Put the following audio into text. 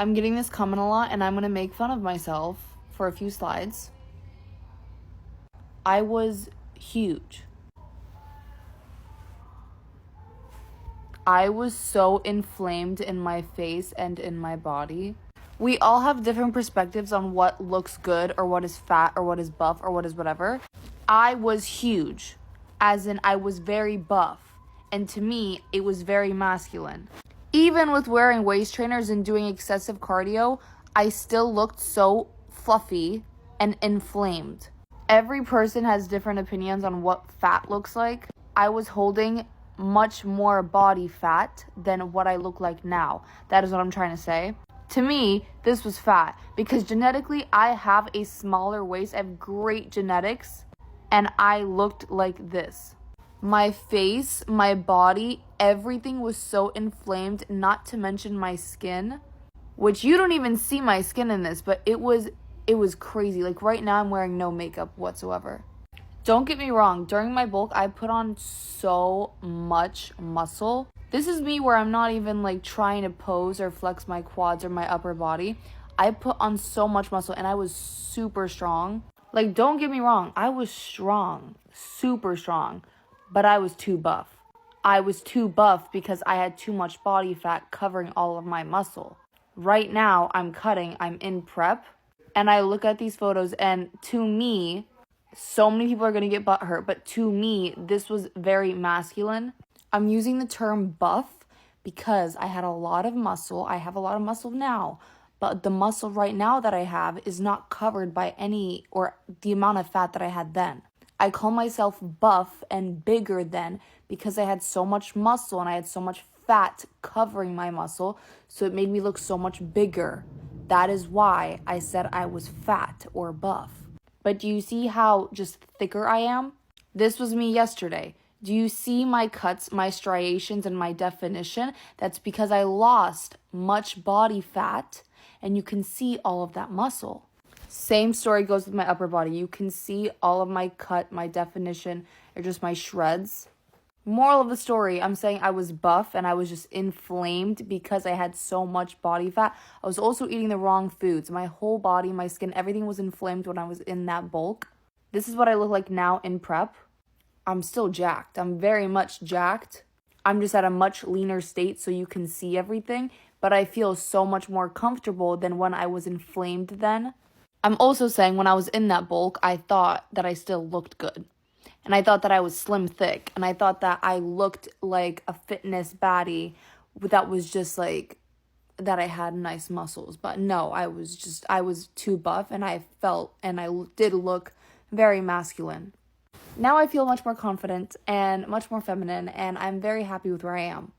I'm getting this comment a lot, and I'm going to make fun of myself for a few slides. I was huge. I was so inflamed in my face and in my body. We all have different perspectives on what looks good or what is fat or what is buff or what is whatever. I was huge, as in I was very buff. And to me, it was very masculine. Even with wearing waist trainers and doing excessive cardio, I still looked so fluffy and inflamed. Every person has different opinions on what fat looks like. I was holding much more body fat than what I look like now. That is what I'm trying to say. To me, this was fat because genetically I have a smaller waist. I have great genetics and I looked like this. My face, my body, everything was so inflamed, not to mention my skin, which you don't even see my skin in this, but it was crazy. Like right now I'm wearing no makeup whatsoever. Don't get me wrong, during my bulk, I put on so much muscle. This is me where I'm not even like trying to pose or flex my quads or my upper body. I put on so much muscle and I was super strong. Like, don't get me wrong, I was strong, super strong, but I was too buff. I was too buff because I had too much body fat covering all of my muscle. Right now, I'm cutting, I'm in prep, and I look at these photos and to me, so many people are going to get butthurt, but to me, this was very masculine. I'm using the term buff because I had a lot of muscle. I have a lot of muscle now, but the muscle right now that I have is not covered by any or the amount of fat that I had then. I call myself buff and bigger then because I had so much muscle and I had so much fat covering my muscle, so it made me look so much bigger. That is why I said I was fat or buff. But do you see how just thicker I am? This was me yesterday. Do you see my cuts, my striations, and my definition? That's because I lost much body fat, and you can see all of that muscle. Same story goes with my upper body. You can see all of my cut, my definition, or just my shreds. Moral of the story, I'm saying I was buff and I was just inflamed because I had so much body fat. I was also eating the wrong foods. My whole body, my skin, everything was inflamed when I was in that bulk. This is what I look like now in prep. I'm still jacked. I'm very much jacked. I'm just at a much leaner state so you can see everything, but I feel so much more comfortable than when I was inflamed then. I'm also saying when I was in that bulk, I thought that I still looked good. And I thought that I was slim thick. And I thought that I looked like a fitness baddie that was just like, that I had nice muscles. But no, I was too buff and I felt and I did look very masculine. Now I feel much more confident and much more feminine and I'm very happy with where I am.